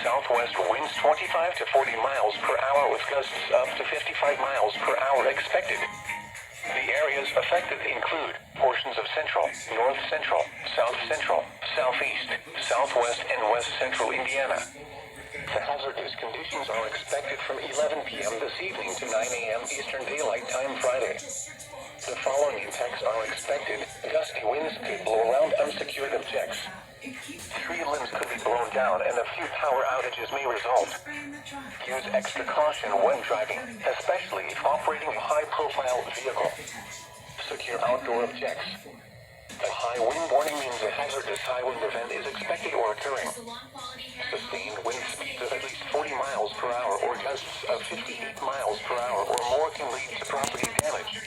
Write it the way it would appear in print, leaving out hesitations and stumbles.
southwest winds 25 to 40 miles per hour with gusts up to 55 miles per hour expected. The areas affected include portions of central, north central, south central, southeast, southwest, and west central Indiana. The hazardous conditions are expected from 11 p.m. this evening to 9 a.m. Eastern Daylight Time Friday. The following impacts are expected. Gusty winds could blow around unsecured objects. Tree limbs could be blown down and a few power outages may result. Use extra caution when driving, especially if operating a high-profile vehicle. Secure outdoor objects. A high wind warning means a hazardous high wind event is expected or occurring. Sustained wind speeds of at least 40 miles per hour or gusts of 58 miles per hour or more can lead to property damage.